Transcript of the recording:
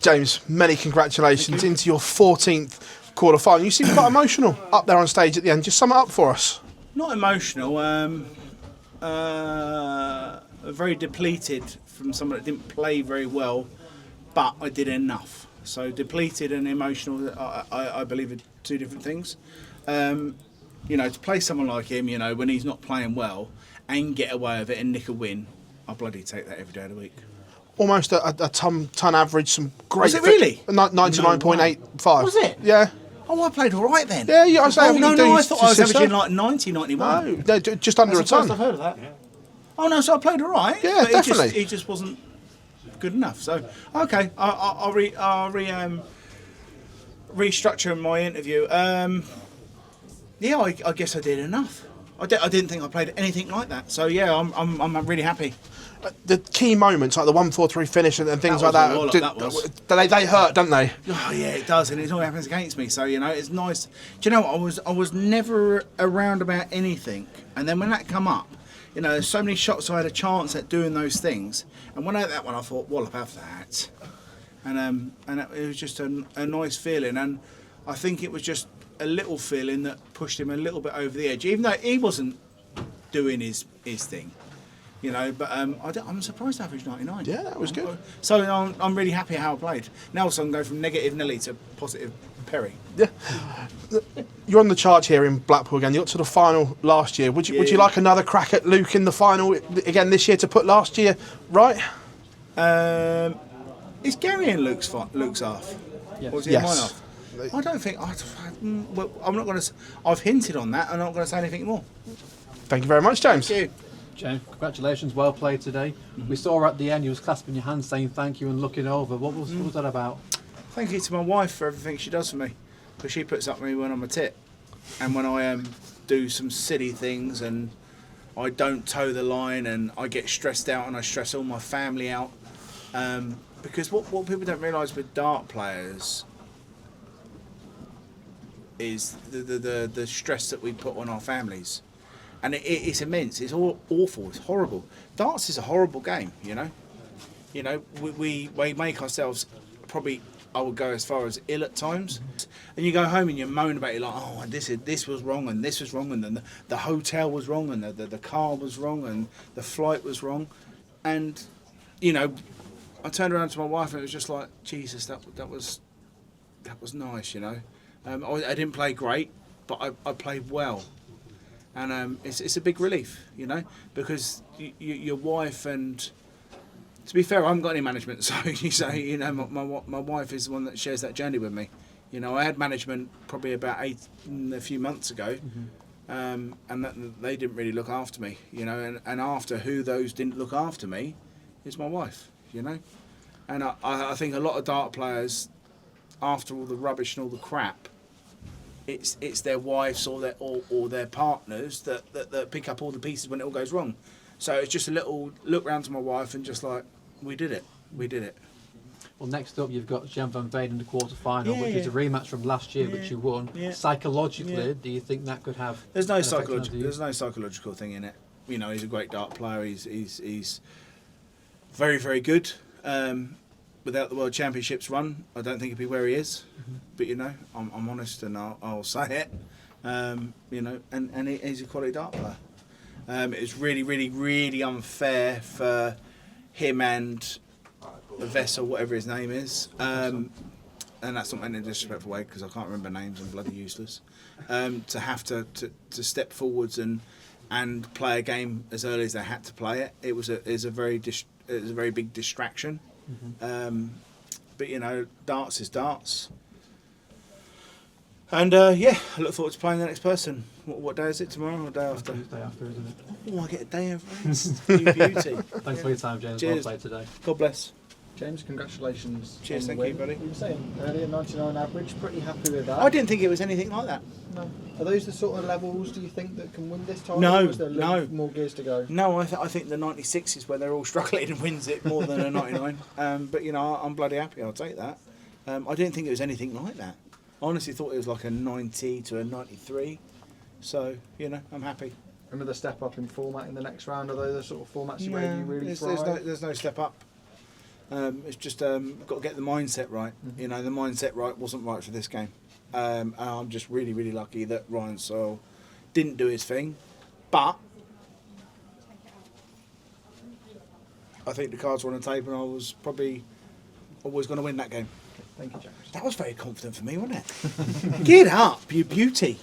James, many congratulations into your 14th quarter-final. You seem quite emotional up there on stage at the end. Just sum it up for us. Not emotional. Very depleted from someone that didn't play very well, but I did enough. So depleted and emotional, I believe, are two different things. You know, to play someone like him, you know, when he's not playing well and get away with it and nick a win, I bloody take that every day of the week. Almost a ton average, some great... Was it really? 99.85. Was it? Yeah. Oh, I played all right then. Yeah, I was saying... I thought I was averaging like 90, 91. No, just under That's a ton. I've heard of that. Yeah. Oh no, so I played all right. Yeah, but definitely. He just wasn't good enough. So, okay, I'll restructure my interview. Yeah, I guess I did enough. I didn't think I played anything like that. So yeah, I'm really happy. The key moments, like the 1-4-3 finish and things like that, they hurt, don't they? Oh yeah, it does, and it all happens against me. So you know, it's nice. Do you know what? I was never around about anything, and then when that come up, you know, there's so many shots I had a chance at doing those things, and when I had that one, I thought, wallop, have that, and it was just a nice feeling, and I think it was just a little feeling that pushed him a little bit over the edge, even though he wasn't doing his thing. You know, but I'm surprised I averaged 99. Yeah, that was good. So I'm really happy how I played. Now so I can go from negative Nelly to positive Perry. Yeah. You're on the charge here in Blackpool again. You got to the final last year. Would you like another crack at Luke in the final again this year to put last year right? Is Gary in Luke's half? Yes. Or is he in my half? I don't think. Well, I'm not going to. I've hinted on that. I'm not going to say anything more. Thank you very much, James. Thank you. James, congratulations, well played today. We saw at the end you was clasping your hands saying thank you and looking over. What was that about? Thank you to my wife for everything she does for me, because she puts up with me when I'm a tit, and when I do some silly things and I don't toe the line and I get stressed out and I stress all my family out, because what people don't realise with dart players is the stress that we put on our families. And it's immense. It's all awful. It's horrible. Darts is a horrible game. You know, we make ourselves probably. I would go as far as ill at times. And you go home and you moan about it like, oh, this was wrong and this was wrong and then the hotel was wrong and the car was wrong and the flight was wrong. And you know, I turned around to my wife and it was just like, Jesus, that was nice. You know, I didn't play great, but I played well. And it's a big relief, you know, because your wife and, to be fair, I haven't got any management, so you say, you know, my wife is the one that shares that journey with me. You know, I had management probably about a few months ago, and they didn't really look after me, you know, and after who those didn't look after me is my wife, you know. And I think a lot of dart players, after all the rubbish and all the crap, it's their wives or their partners that pick up all the pieces when it all goes wrong. So it's just a little look round to my wife and just like, we did it. Well, next up you've got Jan van Veen in the quarter-final, which is a rematch from last year, which you won. Yeah. Psychologically, do you think that could have? There's no psychological thing in it. You know, he's a great dart player. He's very, very good. Without the World Championships run, I don't think he'd be where he is. But you know, I'm honest and I'll say it. You know, and he's a quality dart player. It's really, really, really unfair for him and Vessel, whatever his name is, and that's not in a disrespectful way because I can't remember names. I'm bloody useless. To have to step forwards and play a game as early as they had to play it. It was a very big distraction. But you know, darts is darts. And yeah, I look forward to playing the next person. What day is it? Tomorrow or day after? Day after, isn't it? Oh, I get a day of rest. You beauty. Thanks for your time, James. Cheers. Well played today. God bless. James, congratulations. Cheers, on thank the you, win. buddy. You were saying earlier 99 average, pretty happy with that. I didn't think it was anything like that. No. Are those the sort of levels, do you think, that can win this title? No, or is there more gears to go? No, I think the 96 is where they're all struggling and wins it more than a 99. But you know, I'm bloody happy. I'll take that. I didn't think it was anything like that. I honestly thought it was like a 90 to a 93. So you know, I'm happy. Another step up in format in the next round. Are those the sort of formats where you really thrive? There's no step up. It's just got to get the mindset right. You know, the mindset wasn't right for this game. And I'm just really, really lucky that Ryan Searle didn't do his thing. But I think the cards were on the table, and I was probably always going to win that game. Thank you, James. That was very confident for me, wasn't it? Get up, you beauty.